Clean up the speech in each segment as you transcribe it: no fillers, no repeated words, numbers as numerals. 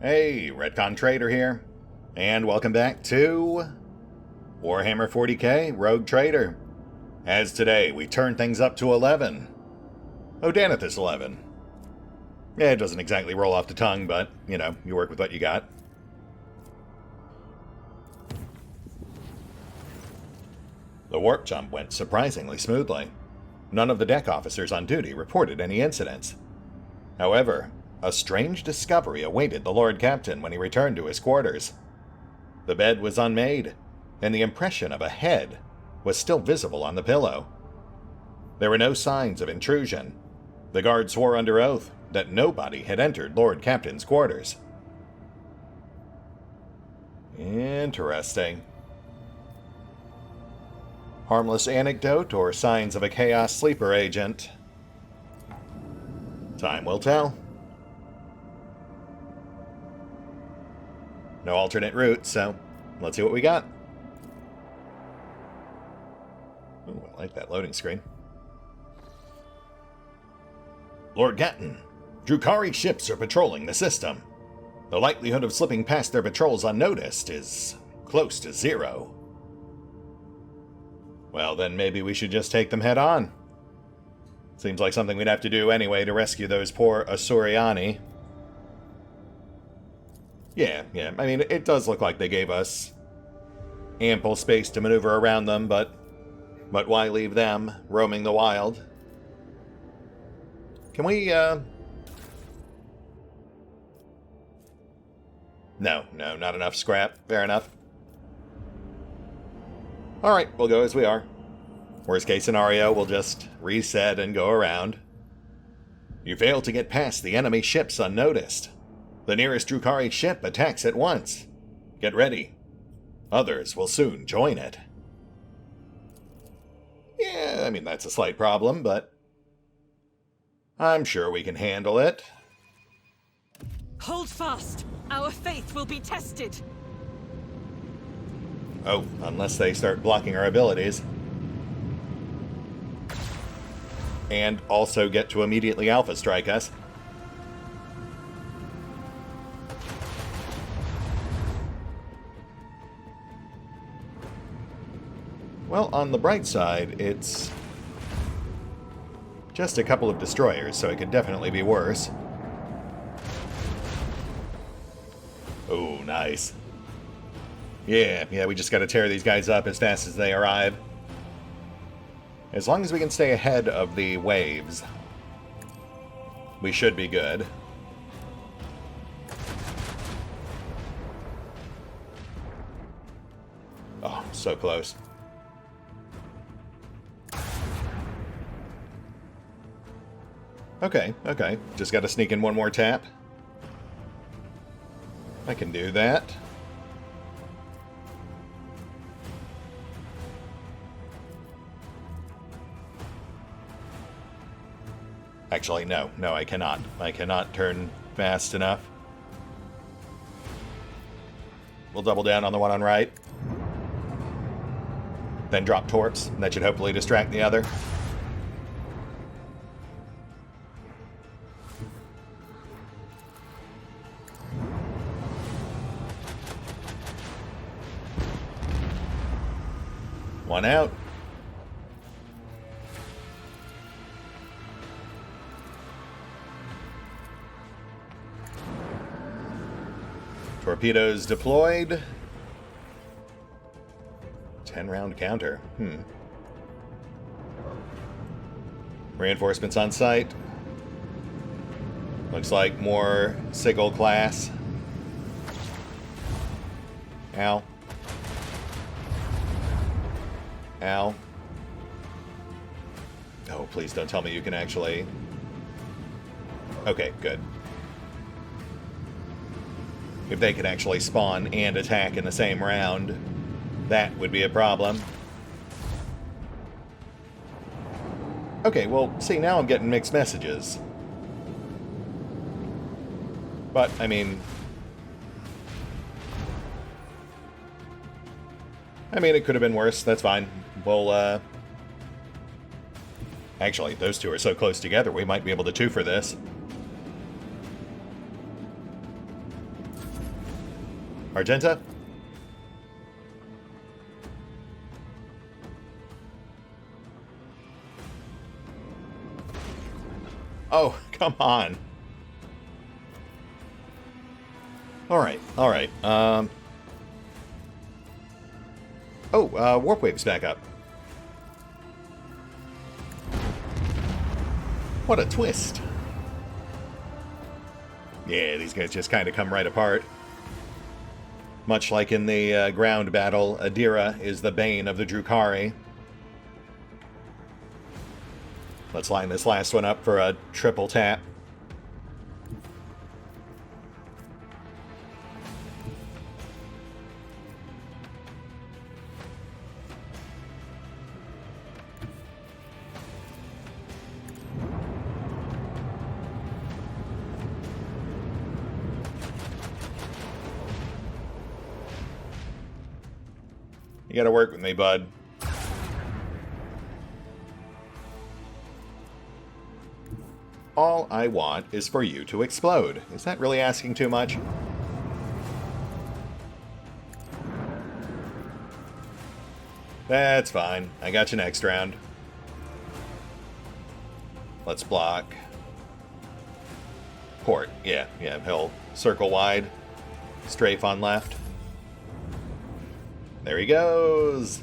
Hey, RetconRaider here, and welcome back to Warhammer 40k Rogue Trader. As today, we turn things up to 11. Odanithus 11. Yeah, it doesn't exactly roll off the tongue, but, you know, you work with what you got. The warp jump went surprisingly smoothly. None of the deck officers on duty reported any incidents. However, a strange discovery awaited the Lord Captain when he returned to his quarters. The bed was unmade, and the impression of a head was still visible on the pillow. There were no signs of intrusion. The guard swore under oath that nobody had entered Lord Captain's quarters. Interesting. Harmless anecdote or signs of a Chaos Sleeper agent? Time will tell. No alternate route, so let's see what we got. Ooh, I like that loading screen. Lord Gatton, Drukhari ships are patrolling the system. The likelihood of slipping past their patrols unnoticed is close to zero. Well, then maybe we should just take them head on. Seems like something we'd have to do anyway to rescue those poor Asuriani. Yeah, I mean, it does look like they gave us ample space to maneuver around them, but why leave them roaming the wild? Can we, No, not enough scrap. Fair enough. Alright, we'll go as we are. Worst case scenario, we'll just reset and go around. You failed to get past the enemy ships unnoticed. The nearest Drukhari ship attacks at once. Get ready. Others will soon join it. Yeah, I mean, that's a slight problem, but I'm sure we can handle it. Hold fast. Our faith will be tested. Oh, unless they start blocking our abilities. And also get to immediately Alpha Strike us. Well, on the bright side, it's just a couple of destroyers, so it could definitely be worse. Oh, nice. Yeah, we just gotta tear these guys up as fast as they arrive. As long as we can stay ahead of the waves, we should be good. Oh, so close. Okay. Just gotta sneak in one more tap. I can do that. Actually, no, I cannot. I cannot turn fast enough. We'll double down on the one on right. Then drop torps. That should hopefully distract the other. One out. Torpedoes deployed. 10-round counter. Reinforcements on site. Looks like more Sigil class. Ow. Ow. Oh, please don't tell me you can actually... Okay, good. If they could actually spawn and attack in the same round, that would be a problem. Okay, well, see, now I'm getting mixed messages. But, I mean, it could have been worse. That's fine. We'll, Actually, those two are so close together, we might be able to two for this. Argenta? Oh, come on. Alright, alright. Warp Wave's back up. What a twist. Yeah, these guys just kind of come right apart. Much like in the ground battle, Adira is the bane of the Drukhari. Let's line this last one up for a triple tap. You gotta work with me, bud. All I want is for you to explode. Is that really asking too much? That's fine. I got you next round. Let's block. Port. Yeah, he'll circle wide. Strafe on left. There he goes!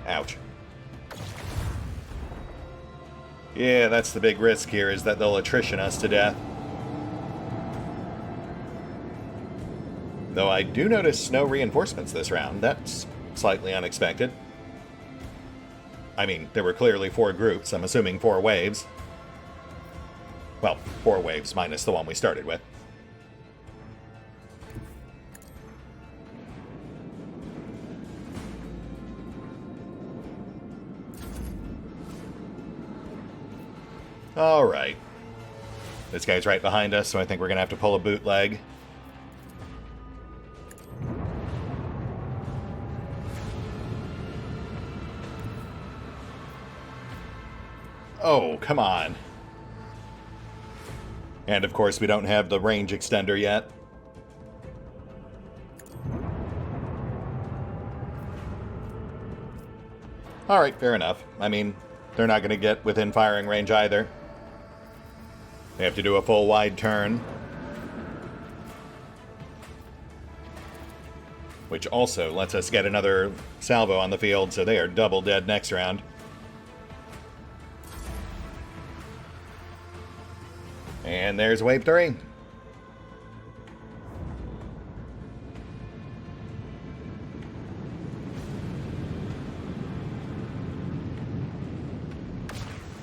Ouch. Yeah, that's the big risk here, is that they'll attrition us to death. Though I do notice no reinforcements this round. That's slightly unexpected. I mean, there were clearly 4 groups. I'm assuming 4 waves. Well, 4 waves minus the one we started with. Alright. This guy's right behind us, so I think we're going to have to pull a bootleg. Oh, come on. And of course, we don't have the range extender yet. Alright, fair enough. I mean, they're not going to get within firing range either. They have to do a full wide turn. Which also lets us get another salvo on the field, so they are double dead next round. And there's wave 3.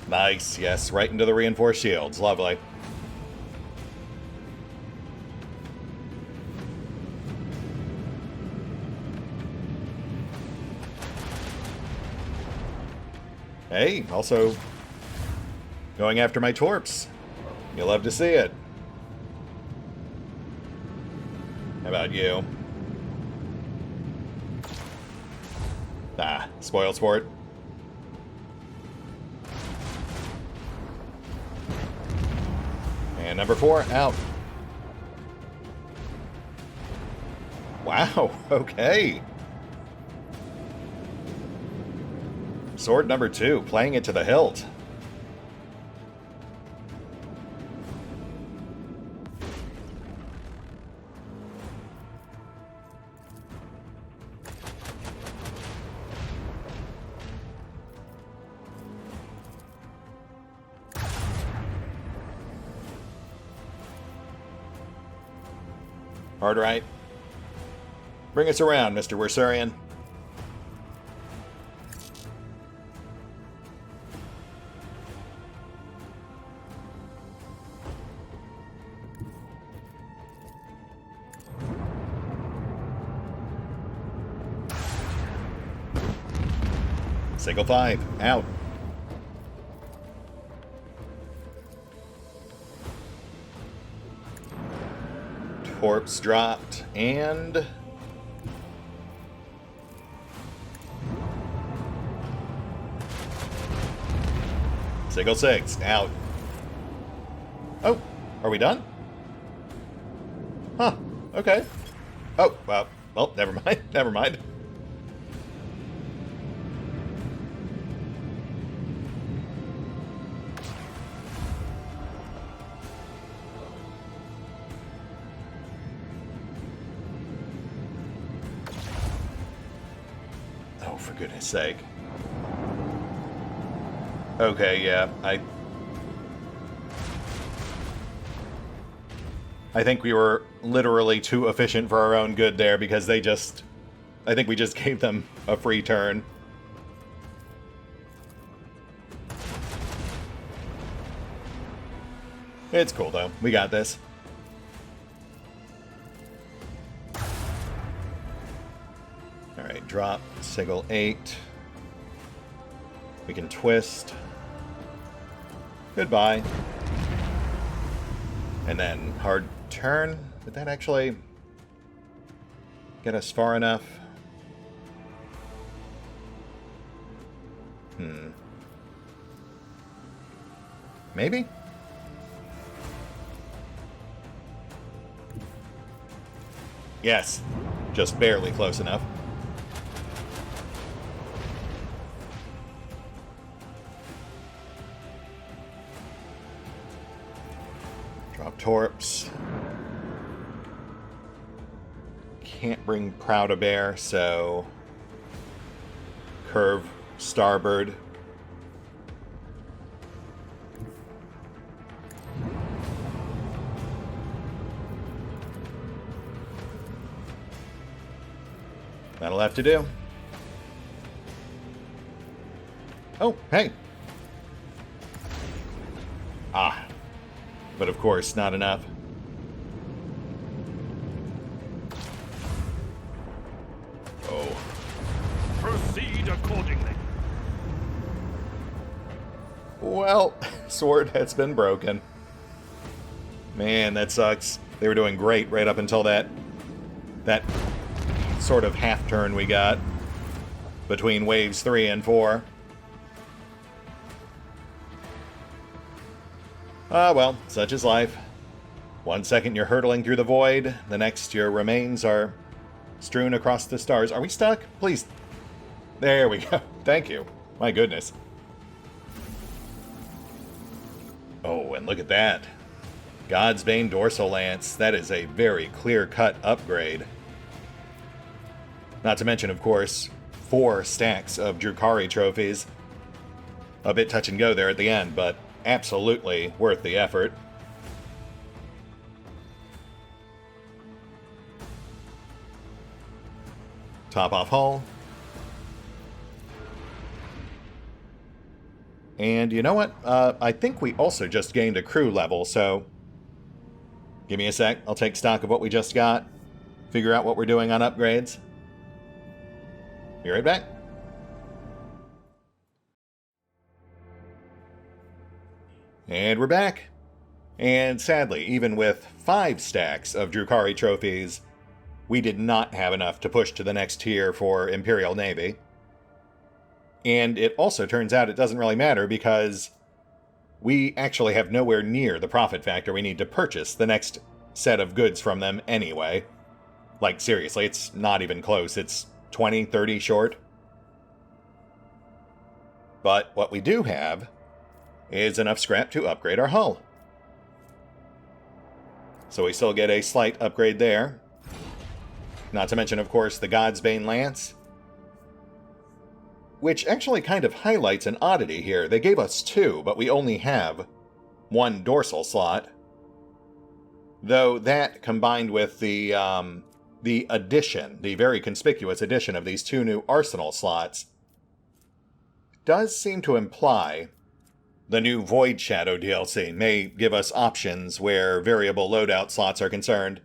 Nice, yes, right into the reinforced shields. Lovely. Hey, also going after my torps. You'll love to see it. How about you? Ah, spoil sport. And number 4, out. Wow, okay. Sword number 2, playing it to the hilt. Hard right. Bring us around, Mr. Wersurian. Sigil 5, out. Corpse dropped, and... Sigil 6, out. Oh, Are we done? Huh. Okay. Oh, well, never mind. Never mind. Oh, for goodness sake. Okay, yeah, I think we were literally too efficient for our own good there because they just... I think we just gave them a free turn. It's cool, though. We got this. Alright, drop. Sigil 8. We can twist. Goodbye. And then hard turn. Would that actually get us far enough? Maybe? Yes. Just barely close enough. Drop torps. Can't bring Prow to bear, so curve starboard. That'll have to do. Oh, hey. Ah. But of course, not enough. Oh. Proceed accordingly. Well, sword has been broken. Man, that sucks. They were doing great right up until that sort of half turn we got between waves 3 and 4. Ah, well, such is life. 1 second you're hurtling through the void, the next your remains are strewn across the stars. Are we stuck? Please. There we go. Thank you. My goodness. Oh, and look at that. God's Bane Dorsal Lance. That is a very clear-cut upgrade. Not to mention, of course, 4 stacks of Drukhari trophies. A bit touch and go there at the end, but absolutely worth the effort. Top off hull. And you know what? I think we also just gained a crew level, so give me a sec. I'll take stock of what we just got, figure out what we're doing on upgrades. Be right back. And we're back. And sadly, even with 5 stacks of Drukhari trophies, we did not have enough to push to the next tier for Imperial Navy. And it also turns out it doesn't really matter because we actually have nowhere near the profit factor we need to purchase the next set of goods from them anyway. Like, seriously, it's not even close. It's 20, 30 short. But what we do have is enough scrap to upgrade our hull. So we still get a slight upgrade there. Not to mention, of course, the God's Bane Lance, which actually kind of highlights an oddity here. They gave us 2, but we only have 1 dorsal slot. Though that, combined with the addition, the very conspicuous addition of these 2 new arsenal slots, does seem to imply the new Void Shadow DLC may give us options where variable loadout slots are concerned.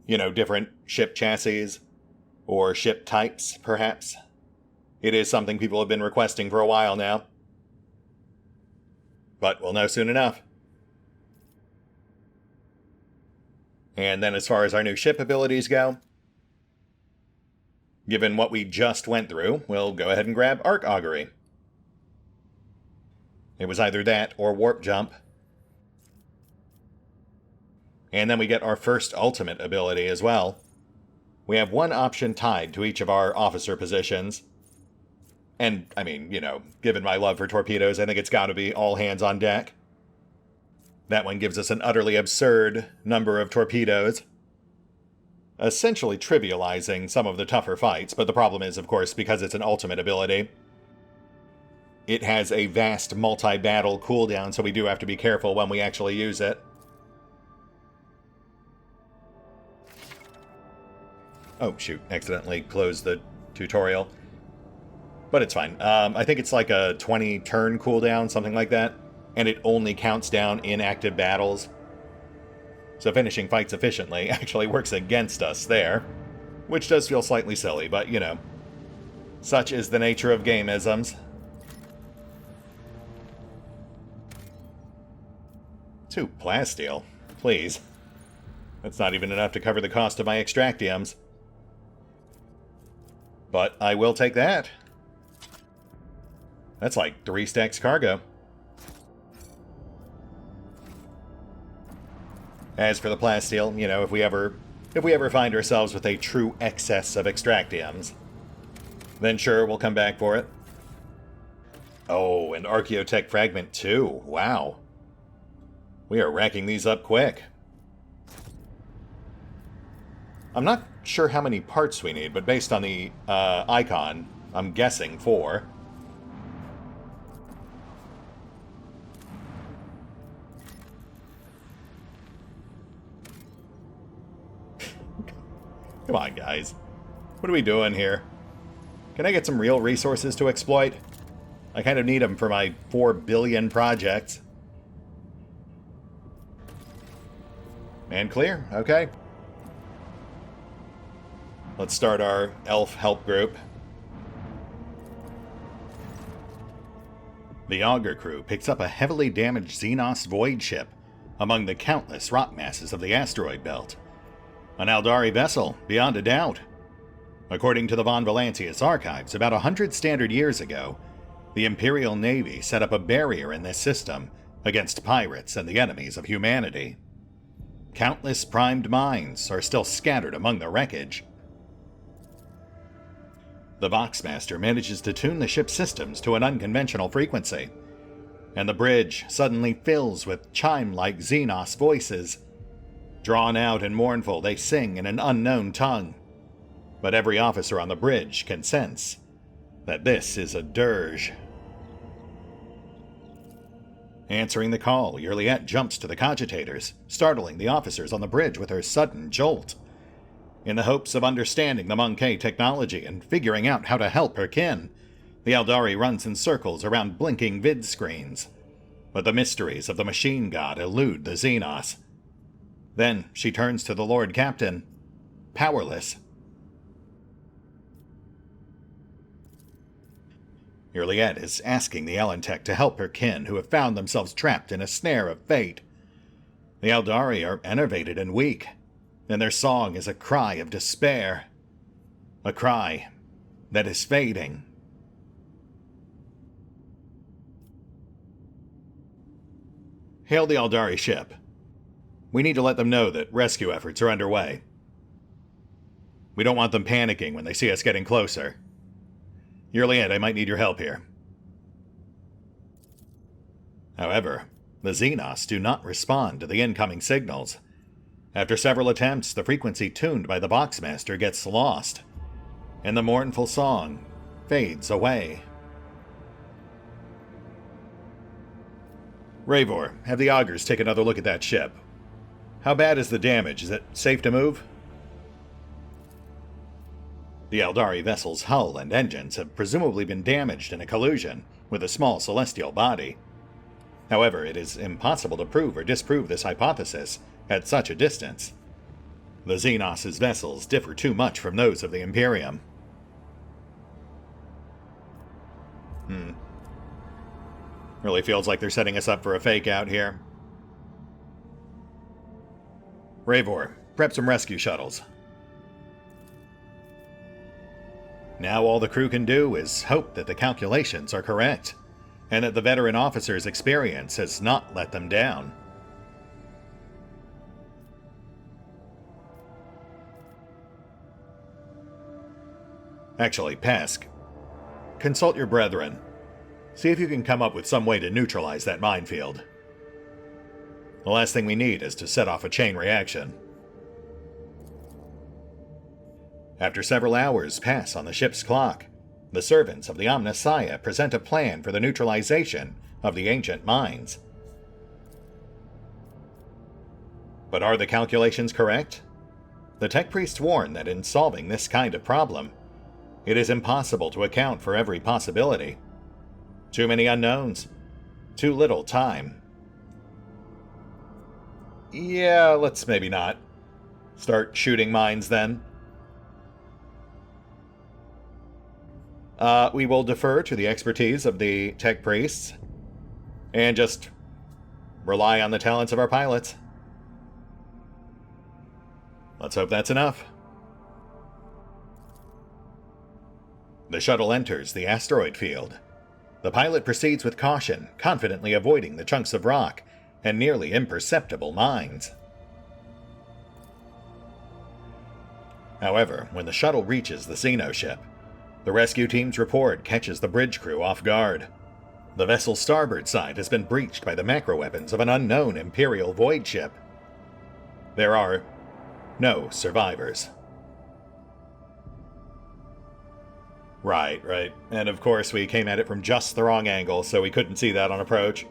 You know, different ship chassis, or ship types, perhaps. It is something people have been requesting for a while now. But we'll know soon enough. And then as far as our new ship abilities go, given what we just went through, we'll go ahead and grab Arc Augury. It was either that or Warp Jump. And then we get our first ultimate ability as well. We have one option tied to each of our officer positions. And, I mean, you know, given my love for torpedoes, I think it's gotta be all hands on deck. That one gives us an utterly absurd number of torpedoes, essentially trivializing some of the tougher fights, but the problem is, of course, because it's an ultimate ability, it has a vast multi-battle cooldown, so we do have to be careful when we actually use it. Oh, shoot, accidentally closed the tutorial. But it's fine. I think it's like a 20-turn cooldown, something like that. And it only counts down in active battles. So finishing fights efficiently actually works against us there. Which does feel slightly silly, but, you know. Such is the nature of game-isms. 2 plasteel? Please. That's not even enough to cover the cost of my extractiums. But I will take that. That's like 3 stacks cargo. As for the plasteel, you know, if we ever find ourselves with a true excess of extractiums, then sure, we'll come back for it. Oh, and Archaeotech Fragment 2. Wow. We are racking these up quick. I'm not sure how many parts we need, but based on the icon, I'm guessing 4. Come on, guys. What are we doing here? Can I get some real resources to exploit? I kind of need them for my 4 billion projects. And clear. Okay. Let's start our elf help group. The Augur crew picks up a heavily damaged Xenos void ship among the countless rock masses of the asteroid belt. An Aeldari vessel, beyond a doubt. According to the Von Valancius archives, about 100 standard years ago, the Imperial Navy set up a barrier in this system against pirates and the enemies of humanity. Countless primed mines are still scattered among the wreckage. The Boxmaster manages to tune the ship's systems to an unconventional frequency, and the bridge suddenly fills with chime-like Xenos voices. Drawn out and mournful, they sing in an unknown tongue. But every officer on the bridge can sense that this is a dirge. Answering the call, Yurliette jumps to the cogitators, startling the officers on the bridge with her sudden jolt. In the hopes of understanding the Monkey technology and figuring out how to help her kin, the Aeldari runs in circles around blinking vid screens. But the mysteries of the machine god elude the Xenos. Then she turns to the Lord Captain, powerless. Yurliette is asking the Elentech to help her kin who have found themselves trapped in a snare of fate. The Aeldari are enervated and weak, and their song is a cry of despair. A cry that is fading. Hail the Aeldari ship. We need to let them know that rescue efforts are underway. We don't want them panicking when they see us getting closer. Yurliette, I might need your help here. However, the Xenos do not respond to the incoming signals. After several attempts, the frequency tuned by the Boxmaster gets lost, and the mournful song fades away. Ravor, have the Augurs take another look at that ship. How bad is the damage? Is it safe to move? The Aeldari vessel's hull and engines have presumably been damaged in a collision with a small celestial body. However, it is impossible to prove or disprove this hypothesis at such a distance. The Xenos' vessels differ too much from those of the Imperium. Really feels like they're setting us up for a fake out here. Ravor, prep some rescue shuttles. Now all the crew can do is hope that the calculations are correct, and that the veteran officer's experience has not let them down. Actually, Pesk, consult your brethren. See if you can come up with some way to neutralize that minefield. The last thing we need is to set off a chain reaction. After several hours pass on the ship's clock, the servants of the Omnissiah present a plan for the neutralization of the ancient mines. But are the calculations correct? The tech priests warn that in solving this kind of problem, it is impossible to account for every possibility. Too many unknowns. Too little time. Yeah, let's maybe not start shooting mines then. We will defer to the expertise of the tech priests and just rely on the talents of our pilots. Let's hope that's enough. The shuttle enters the asteroid field. The pilot proceeds with caution, confidently avoiding the chunks of rock and nearly imperceptible mines. However, when the shuttle reaches the Xeno ship, the rescue team's report catches the bridge crew off guard. The vessel's starboard side has been breached by the macro-weapons of an unknown Imperial void ship. There are no survivors. Right. And of course we came at it from just the wrong angle, so we couldn't see that on approach.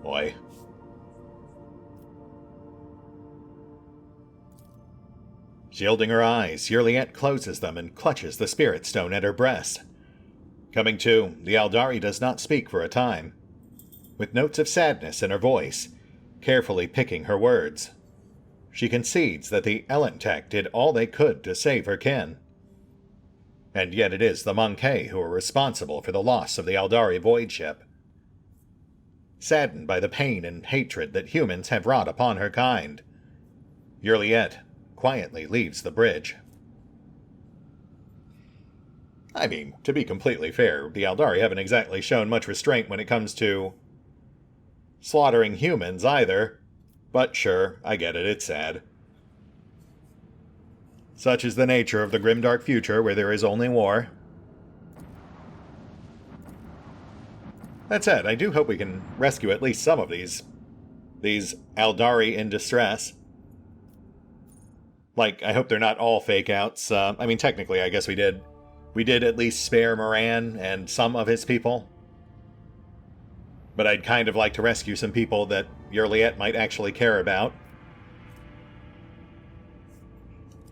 Boy. Shielding her eyes, Yurliette closes them and clutches the spirit stone at her breast. Coming to, the Aeldari does not speak for a time, with notes of sadness in her voice, carefully picking her words. She concedes that the Ellentech did all they could to save her kin. And yet it is the Monkey who are responsible for the loss of the Aeldari void ship. Saddened by the pain and hatred that humans have wrought upon her kind, Yurliette quietly leaves the bridge. I mean, to be completely fair, the Aeldari haven't exactly shown much restraint when it comes to slaughtering humans either. But sure, I get it, it's sad. Such is the nature of the grimdark future where there is only war. That said, I do hope we can rescue at least some of these Aeldari in distress. Like, I hope they're not all fake outs. I mean, technically, I guess we did. We did at least spare Moran and some of his people. But I'd kind of like to rescue some people that Yurliette might actually care about.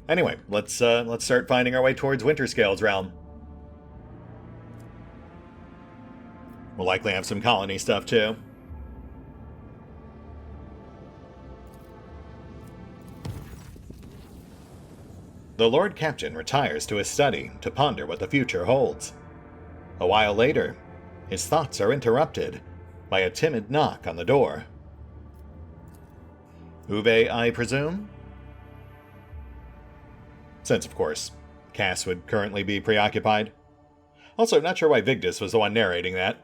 Anyway, let's start finding our way towards Winterscale's realm. We'll likely have some colony stuff, too. The Lord Captain retires to his study to ponder what the future holds. A while later, his thoughts are interrupted by a timid knock on the door. Uwe, I presume? Since, of course, Cass would currently be preoccupied. Also, not sure why Vigdis was the one narrating that.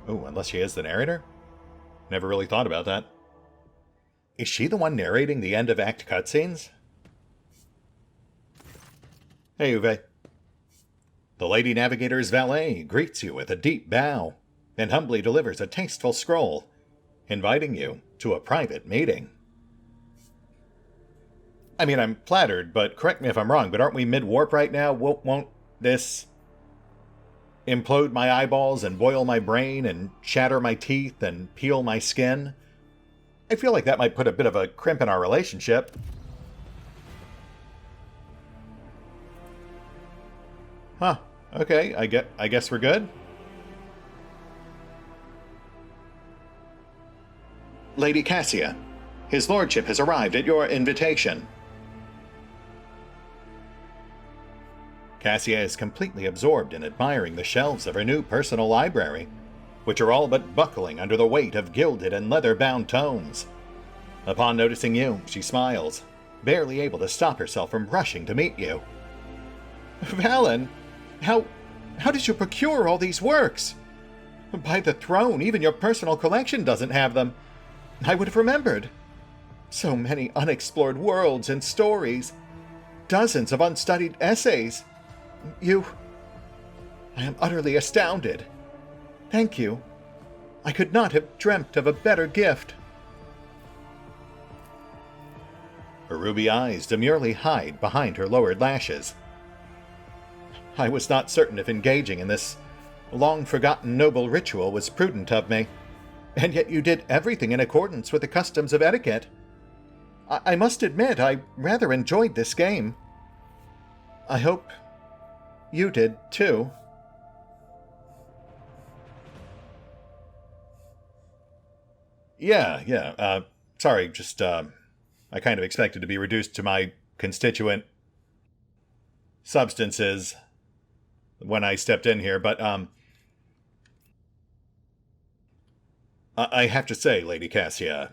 Oh, unless she is the narrator? Never really thought about that. Is she the one narrating the end of act cutscenes? Hey, Uwe. The Lady Navigator's valet greets you with a deep bow and humbly delivers a tasteful scroll, inviting you to a private meeting. I mean, I'm flattered, but correct me if I'm wrong, but aren't we mid-warp right now? Won't this implode my eyeballs and boil my brain and shatter my teeth and peel my skin? I feel like that might put a bit of a crimp in our relationship. Huh. Okay, I guess we're good. Lady Cassia, his lordship has arrived at your invitation. Cassia is completely absorbed in admiring the shelves of her new personal library, which are all but buckling under the weight of gilded and leather-bound tomes. Upon noticing you, she smiles, barely able to stop herself from rushing to meet you. Valen, how did you procure all these works? By the throne, even your personal collection doesn't have them. I would have remembered. So many unexplored worlds and stories. dozens of unstudied essays. I am utterly astounded. Thank you. I could not have dreamt of a better gift. Her ruby eyes demurely hide behind her lowered lashes. I was not certain if engaging in this long-forgotten noble ritual was prudent of me, and yet you did everything in accordance with the customs of etiquette. I must admit, I rather enjoyed this game. I hope you did, too. Yeah. Sorry, just, I kind of expected to be reduced to my constituent substances when I stepped in here, but, I have to say, Lady Cassia,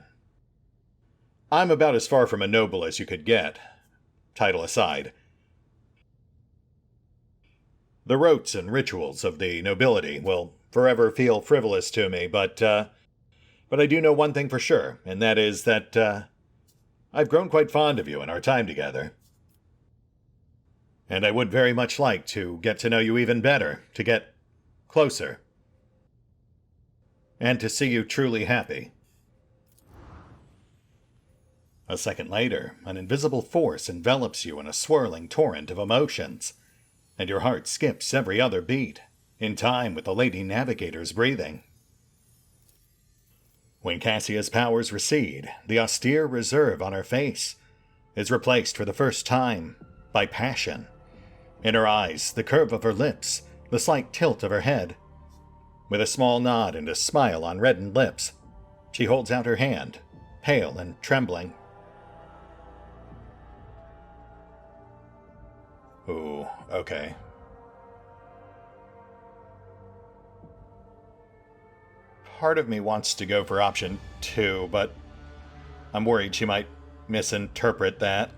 I'm about as far from a noble as you could get, title aside. The rotes and rituals of the nobility will forever feel frivolous to me, but I do know one thing for sure, and that is that, I've grown quite fond of you in our time together. And I would very much like to get to know you even better, to get closer, and to see you truly happy. A second later, an invisible force envelops you in a swirling torrent of emotions, and your heart skips every other beat, in time with the Lady Navigator's breathing. When Cassia's powers recede, the austere reserve on her face is replaced for the first time by passion. In her eyes, the curve of her lips, the slight tilt of her head. With a small nod and a smile on reddened lips, she holds out her hand, pale and trembling. Ooh, okay. Part of me wants to go for option 2, but I'm worried she might misinterpret that.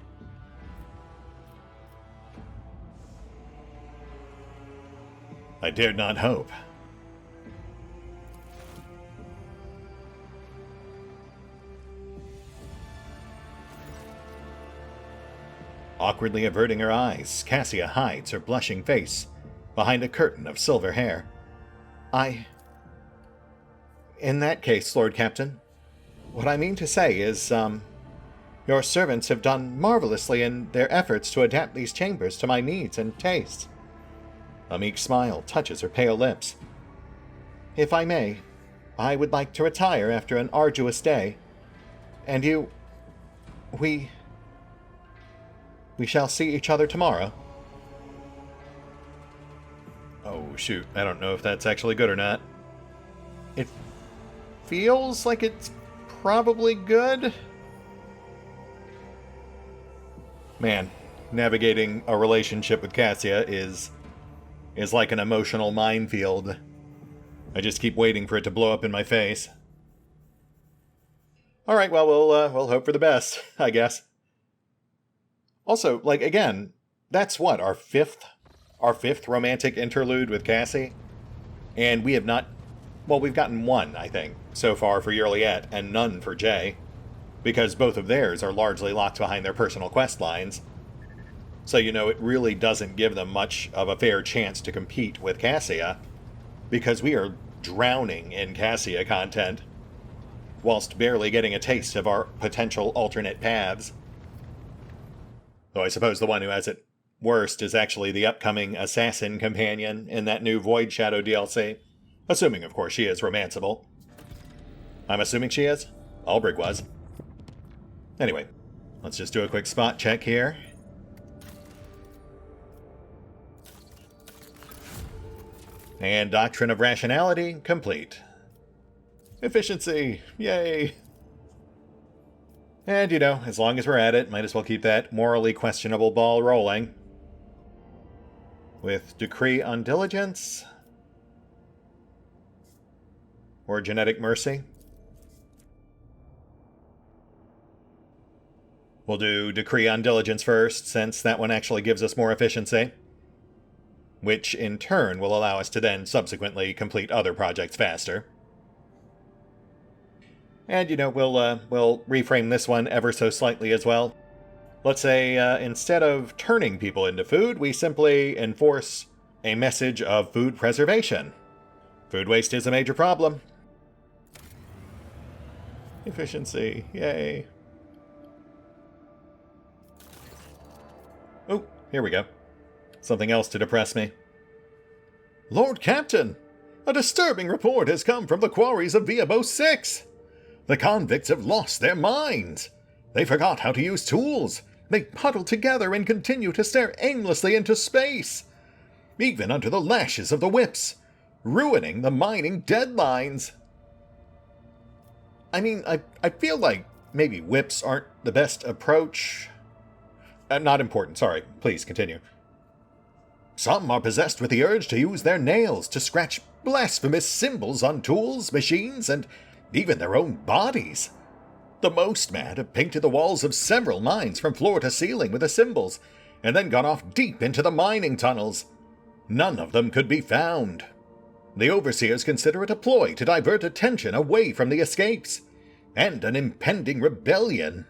I dared not hope. Awkwardly averting her eyes, Cassia hides her blushing face behind a curtain of silver hair. In that case, Lord Captain, what I mean to say is, your servants have done marvelously in their efforts to adapt these chambers to my needs and tastes. A meek smile touches her pale lips. If I may, I would like to retire after an arduous day. And you... We shall see each other tomorrow. Oh, shoot. I don't know if that's actually good or not. It feels like it's probably good. Man, navigating a relationship with Cassia is like an emotional minefield. I just keep waiting for it to blow up in my face. Alright, well, we'll hope for the best, I guess. Also, like, again, that's what, our fifth romantic interlude with Cassie? And we have not... Well, we've gotten one, I think, so far for Yurliette, and none for Jay, because both of theirs are largely locked behind their personal quest lines. So, it really doesn't give them much of a fair chance to compete with Cassia, because we are drowning in Cassia content, whilst barely getting a taste of our potential alternate paths. Though I suppose the one who has it worst is actually the upcoming assassin companion in that new Void Shadow DLC. Assuming, of course, she is romanceable. I'm assuming she is. Albrig was. Anyway, let's just do a quick spot check here. And Doctrine of Rationality complete. Efficiency! Yay! And, as long as we're at it, might as well keep that morally questionable ball rolling. With Decree on Diligence. Or Genetic Mercy. We'll do Decree on Diligence first, since that one actually gives us more efficiency. Which, in turn, will allow us to then subsequently complete other projects faster. And, we'll reframe this one ever so slightly as well. let's say instead of turning people into food, we simply enforce a message of food preservation. Food waste is a major problem. Efficiency, yay. Oh, here we go. Something else to depress me. Lord Captain, a disturbing report has come from the quarries of Viabo 6. The convicts have lost their minds. They forgot how to use tools. They huddle together and continue to stare aimlessly into space, even under the lashes of the whips, ruining the mining deadlines. I mean, I feel like maybe whips aren't the best approach. Not important, sorry. Please continue. Some are possessed with the urge to use their nails to scratch blasphemous symbols on tools, machines, and even their own bodies. The most mad have painted the walls of several mines from floor to ceiling with the symbols, and then gone off deep into the mining tunnels. None of them could be found. The overseers consider it a ploy to divert attention away from the escapes, and an impending rebellion.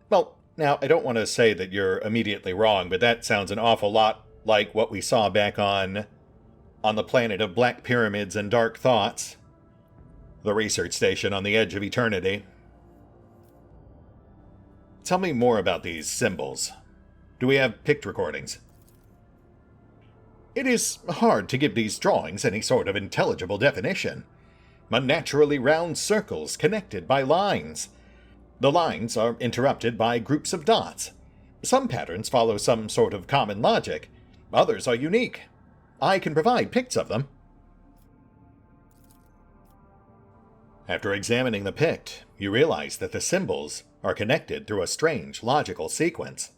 Well, now, I don't want to say that you're immediately wrong, but that sounds an awful lot like what we saw back on the planet of Black Pyramids and Dark Thoughts, the research station on the edge of eternity. Tell me more about these symbols. Do we have pict recordings? It is hard to give these drawings any sort of intelligible definition. Unnaturally round circles connected by lines. The lines are interrupted by groups of dots. Some patterns follow some sort of common logic. Others are unique. I can provide pics of them. After examining the pict, you realize that the symbols are connected through a strange logical sequence.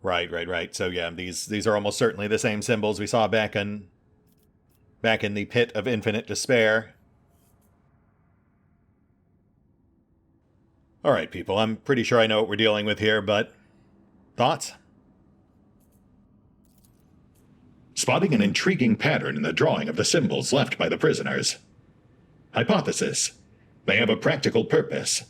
Right. So yeah, these are almost certainly the same symbols we saw back in the Pit of Infinite Despair. Alright, people, I'm pretty sure I know what we're dealing with here, but thoughts? Spotting an intriguing pattern in the drawing of the symbols left by the prisoners. Hypothesis: they have a practical purpose.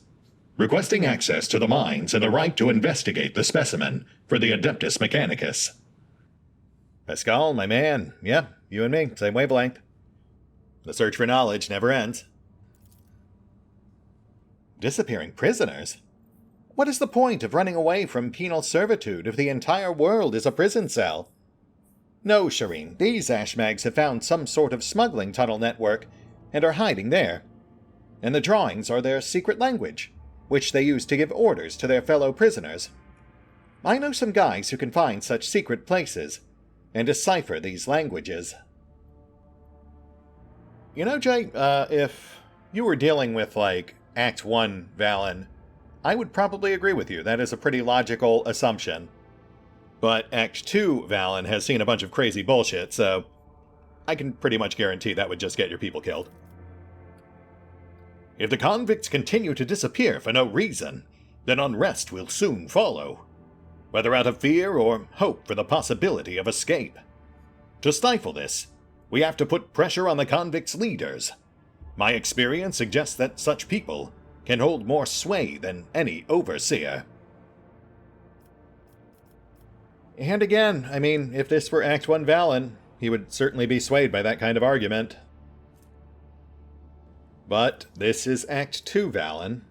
Requesting access to the mines and the right to investigate the specimen for the Adeptus Mechanicus. Pascal, my man. Yeah, you and me, same wavelength. The search for knowledge never ends. Disappearing prisoners? What is the point of running away from penal servitude if the entire world is a prison cell? No, Shireen, these Ashmags have found some sort of smuggling tunnel network and are hiding there. And the drawings are their secret language, which they use to give orders to their fellow prisoners. I know some guys who can find such secret places and decipher these languages. You know, Jay, if you were dealing with, like, Act 1 Valen, I would probably agree with you. That is a pretty logical assumption. But Act 2 Valen has seen a bunch of crazy bullshit, so I can pretty much guarantee that would just get your people killed. If the convicts continue to disappear for no reason, then unrest will soon follow, whether out of fear or hope for the possibility of escape. To stifle this, we have to put pressure on the convicts' leaders. My experience suggests that such people can hold more sway than any overseer. And again, I mean, if this were Act 1 Valen, he would certainly be swayed by that kind of argument. But this is Act 2 Valen.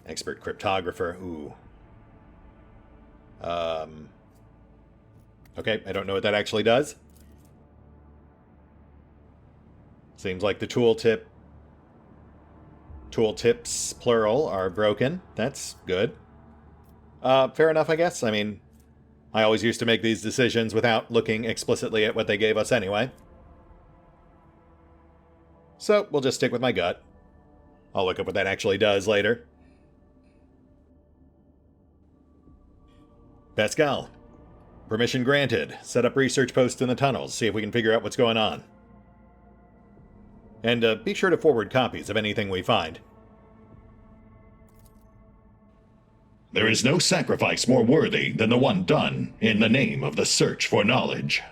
Expert cryptographer, ooh. Okay, I don't know what that actually does. Seems like the tooltips, plural, are broken. That's good. Fair enough, I guess. I mean, I always used to make these decisions without looking explicitly at what they gave us anyway. So, we'll just stick with my gut. I'll look up what that actually does later. Pascal. Permission granted. Set up research posts in the tunnels. See if we can figure out what's going on. And be sure to forward copies of anything we find. There is no sacrifice more worthy than the one done in the name of the search for knowledge.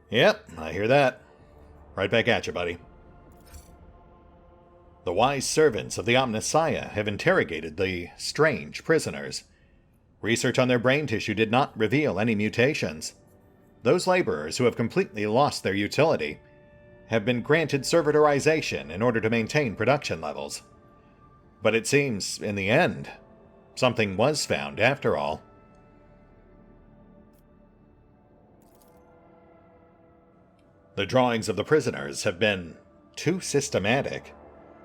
Yep, I hear that. Right back at you, buddy. The wise servants of the Omnissiah have interrogated the strange prisoners. Research on their brain tissue did not reveal any mutations. Those laborers who have completely lost their utility have been granted servitorization in order to maintain production levels. But it seems, in the end, something was found after all. The drawings of the prisoners have been too systematic.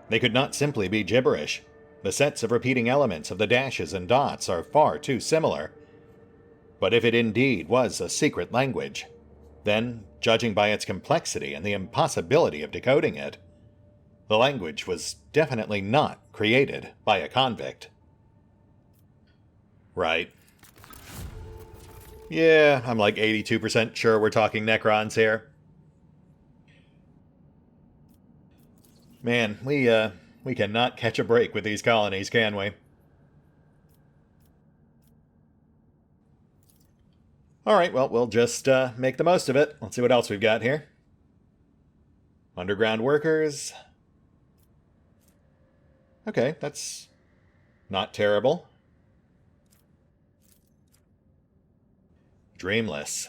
They could not simply be gibberish. The sets of repeating elements of the dashes and dots are far too similar. But if it indeed was a secret language, then, judging by its complexity and the impossibility of decoding it, the language was definitely not created by a convict. Right. Yeah, I'm like 82% sure we're talking Necrons here. Man, we cannot catch a break with these colonies, can we? Alright, well, we'll just make the most of it. Let's see what else we've got here. Underground workers. Okay, that's not terrible. Dreamless.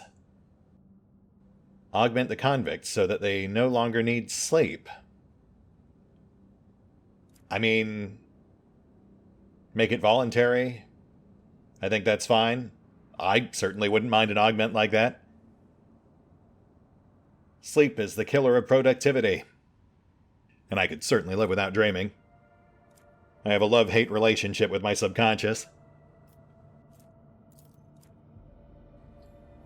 Augment the convicts so that they no longer need sleep. I mean, make it voluntary. I think that's fine. I certainly wouldn't mind an augment like that. Sleep is the killer of productivity. And I could certainly live without dreaming. I have a love-hate relationship with my subconscious.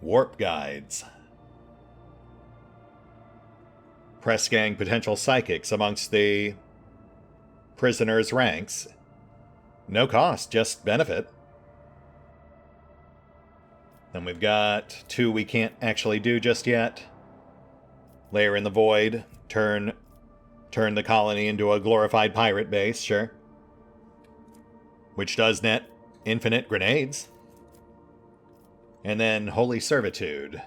Warp guides. Press gang potential psychics amongst the prisoners' ranks. No cost, just benefit. Then we've got 2 we can't actually do just yet. Layer in the void. Turn the colony into a glorified pirate base, sure. Which does net infinite grenades. And then Holy Servitude.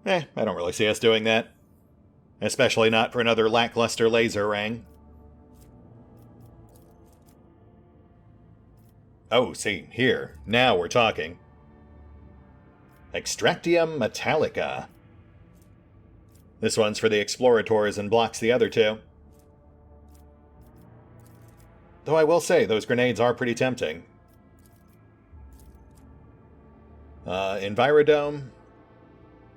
I don't really see us doing that. Especially not for another lackluster laser ring. Oh, see, here. Now we're talking. Extractium Metallica. This one's for the Explorators and blocks the other 2. Though I will say, those grenades are pretty tempting. Envirodome.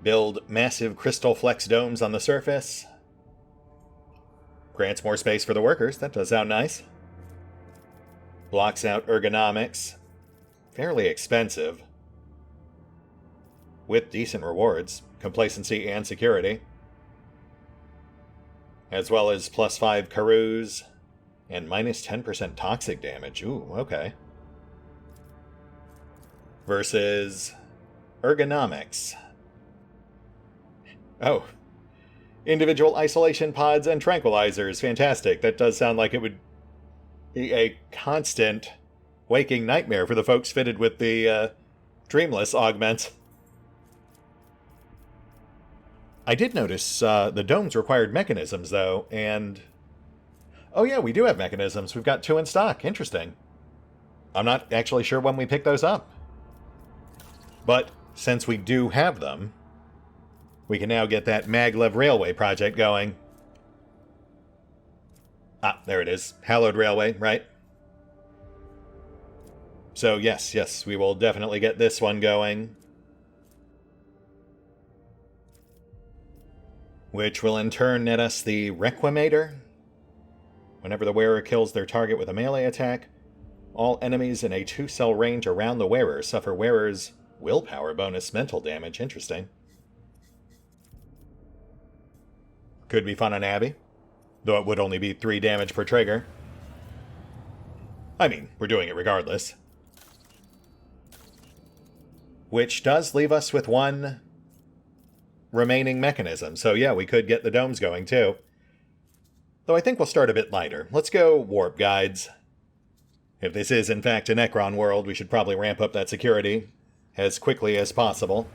Build massive crystal flex domes on the surface. Grants more space for the workers. That does sound nice. Blocks out ergonomics. Fairly expensive. With decent rewards. Complacency and security. As well as +5 Karus. And minus 10% toxic damage. Ooh, okay. Versus ergonomics. Oh. Individual isolation pods and tranquilizers. Fantastic. That does sound like it would be a constant waking nightmare for the folks fitted with the Dreamless augment. I did notice the domes required mechanisms, though, and... Oh yeah, we do have mechanisms. We've got 2 in stock. Interesting. I'm not actually sure when we pick those up. But since we do have them, we can now get that Maglev Railway project going. Ah, there it is. Hallowed Railway, right? So yes, we will definitely get this one going. Which will in turn net us the Requimator. Whenever the wearer kills their target with a melee attack, all enemies in a 2-cell range around the wearer suffer wearer's willpower bonus mental damage. Interesting. Could be fun on Abby, though it would only be 3 damage per trigger. I mean, we're doing it regardless. Which does leave us with 1 remaining mechanism, so yeah, we could get the domes going too. Though I think we'll start a bit lighter. Let's go warp guides. If this is in fact a Necron world, we should probably ramp up that security as quickly as possible.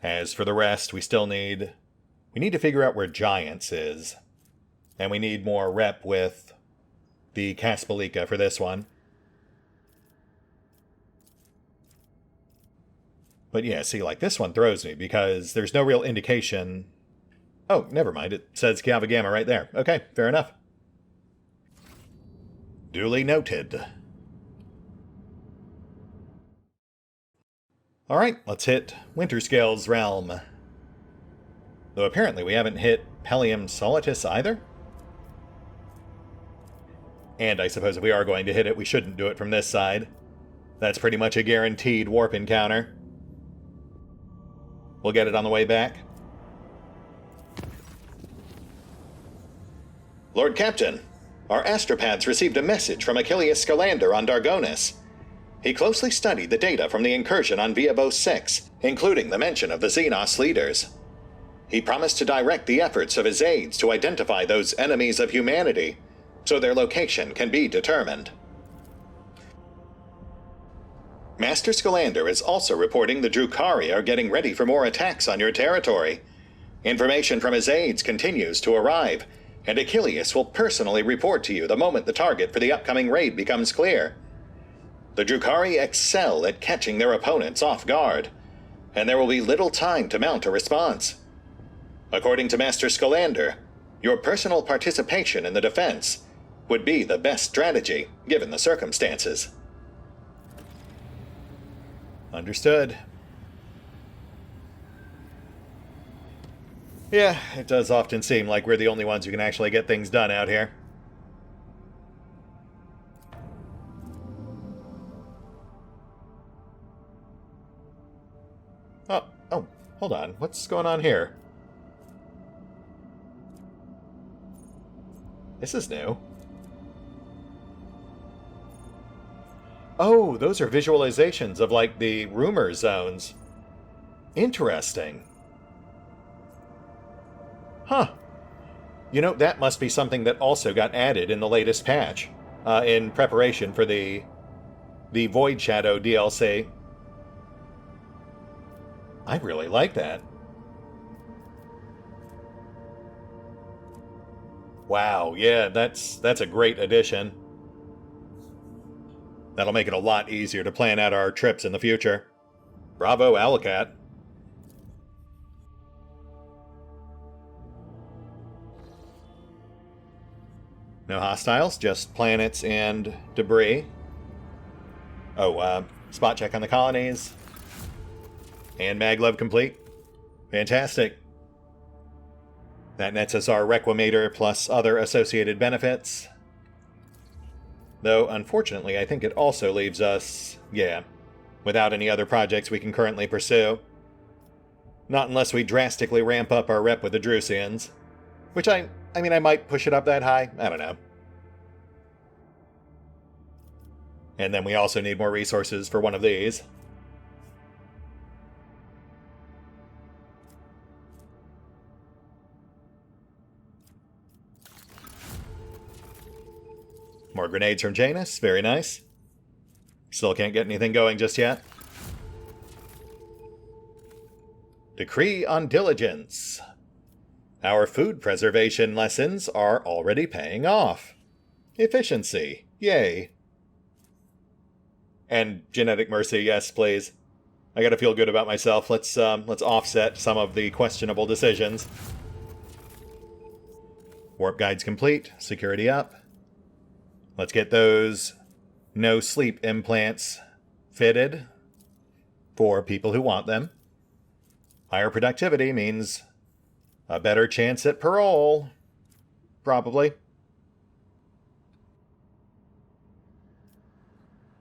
As for the rest, we need to figure out where Giants is. And we need more rep with the Kaspelika for this one. But yeah, see, like, this one throws me because there's no real indication. Oh, never mind. It says Galva Gamma right there. Okay, fair enough. Duly noted. Alright, let's hit Winterscale's realm. Though apparently we haven't hit Pellium Solitus either. And I suppose if we are going to hit it, we shouldn't do it from this side. That's pretty much a guaranteed warp encounter. We'll get it on the way back. Lord Captain, our astropads received a message from Achilles Scalander on Dargonis. He closely studied the data from the incursion on Viabos 6, including the mention of the Xenos leaders. He promised to direct the efforts of his aides to identify those enemies of humanity, so their location can be determined. Master Scalander is also reporting the Drukhari are getting ready for more attacks on your territory. Information from his aides continues to arrive, and Achilles will personally report to you the moment the target for the upcoming raid becomes clear. The Drukhari excel at catching their opponents off guard, and there will be little time to mount a response. According to Master Scalander, your personal participation in the defense would be the best strategy, given the circumstances. Understood. Yeah, it does often seem like we're the only ones who can actually get things done out here. Oh, hold on. What's going on here? This is new. Oh, those are visualizations of, like, the rumor zones. Interesting. Huh. You know, that must be something that also got added in the latest patch, in preparation for the Void Shadow DLC. I really like that. Wow, yeah, that's a great addition. That'll make it a lot easier to plan out our trips in the future. Bravo, Owlcat. No hostiles, just planets and debris. Oh, spot check on the colonies. And maglev complete. Fantastic. That nets us our Requimator plus other associated benefits. Though, unfortunately, I think it also leaves us, without any other projects we can currently pursue. Not unless we drastically ramp up our rep with the Drusians. Which I might push it up that high. I don't know. And then we also need more resources for one of these. More grenades from Janus. Very nice. Still can't get anything going just yet. Decree on diligence. Our food preservation lessons are already paying off. Efficiency. Yay. And genetic mercy, yes, please. I gotta feel good about myself. Let's offset some of the questionable decisions. Warp guides complete. Security up. Let's get those no sleep implants fitted for people who want them. Higher productivity means a better chance at parole. Probably.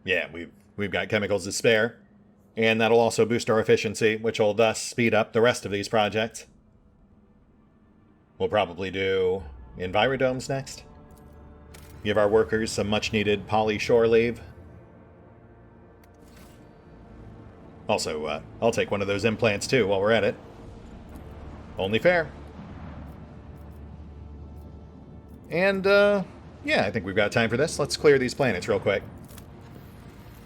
Yeah, we've got chemicals to spare. And that'll also boost our efficiency, which will thus speed up the rest of these projects. We'll probably do Envirodomes next. Give our workers some much-needed poly shore leave. Also, I'll take one of those implants too while we're at it. Only fair. And, yeah, I think we've got time for this. Let's clear these planets real quick.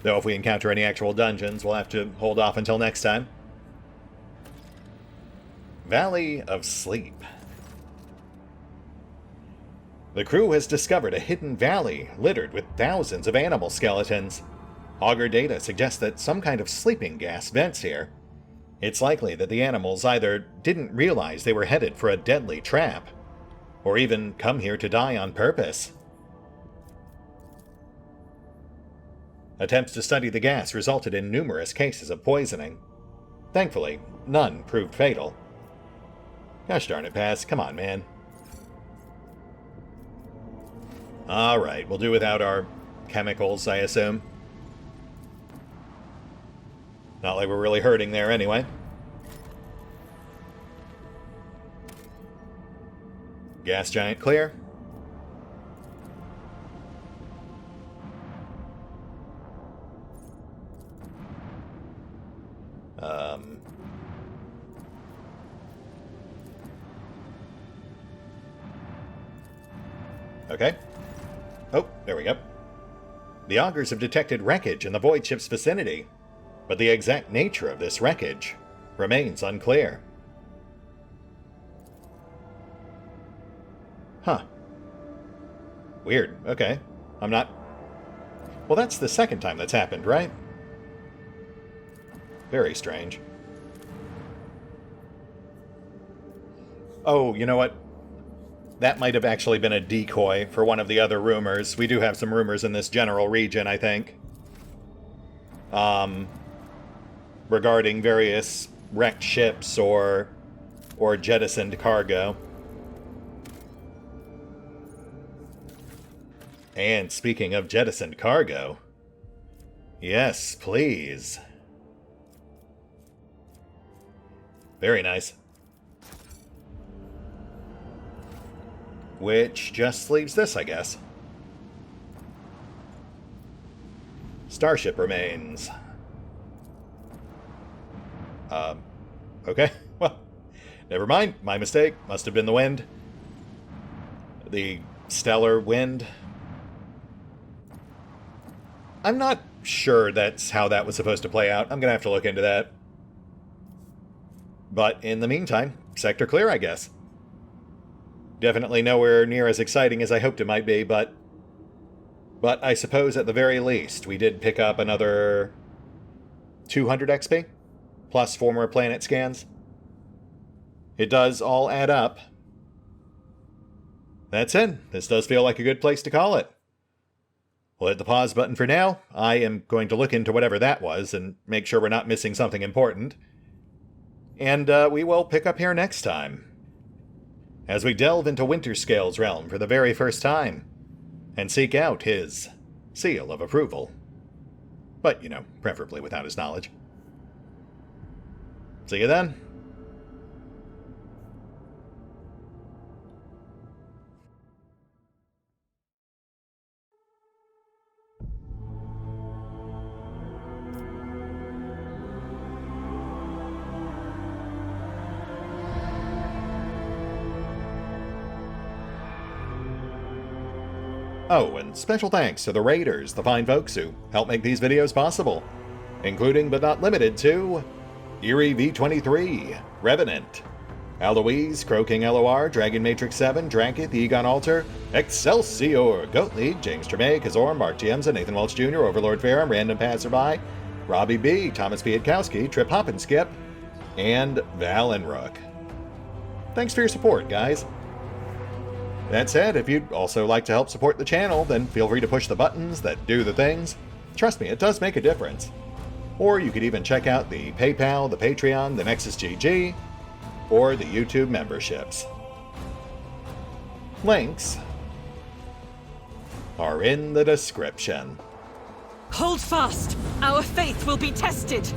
Though if we encounter any actual dungeons, we'll have to hold off until next time. Valley of Sleep. The crew has discovered a hidden valley littered with thousands of animal skeletons. Augur data suggests that some kind of sleeping gas vents here. It's likely that the animals either didn't realize they were headed for a deadly trap, or even come here to die on purpose. Attempts to study the gas resulted in numerous cases of poisoning. Thankfully, none proved fatal. Gosh darn it, Pass. Come on, man. Alright, we'll do without our chemicals, I assume. Not like we're really hurting there anyway. Gas giant clear. Okay. Oh, there we go. The augurs have detected wreckage in the void ship's vicinity, but the exact nature of this wreckage remains unclear. Huh. Weird. Okay. I'm not... Well, that's the second time that's happened, right? Very strange. Oh, you know what? That might have actually been a decoy for one of the other rumors. We do have some rumors in this general region, I think. Regarding various wrecked ships or jettisoned cargo. And speaking of jettisoned cargo, yes, please. Very nice. Which just leaves this, I guess. Starship remains. Okay. Well, never mind. My mistake. Must have been the wind. The stellar wind. I'm not sure that's how that was supposed to play out. I'm going to have to look into that. But in the meantime, sector clear, I guess. Definitely nowhere near as exciting as I hoped it might be, but I suppose at the very least, we did pick up another 200 XP, plus 4 more planet scans. It does all add up. That's it. This does feel like a good place to call it. We'll hit the pause button for now. I am going to look into whatever that was and make sure we're not missing something important. And we will pick up here next time, as we delve into Winterscale's realm for the very first time, and seek out his seal of approval. But, you know, preferably without his knowledge. See you then. Oh, and special thanks to the raiders, the fine folks who help make these videos possible, including but not limited to Eerie V23, Revenant, Alois, CrowkingLoR, Dragon Matrix 7, Drakiith, EgonAlter, Exsellsior, Gottlieb, James Trimmier, Kazorm, Mark Giemza, Nathan Welch Jr., OverlordPherom, RandomPassrby, RobbyB, Tomasz Piątkowski, Triphoppenskip, and Valinrook. Thanks for your support, guys. That said, if you'd also like to help support the channel, then feel free to push the buttons that do the things. Trust me, it does make a difference. Or you could even check out the PayPal, the Patreon, the Nexus GG, or the YouTube memberships. Links are in the description. Hold fast! Our faith will be tested!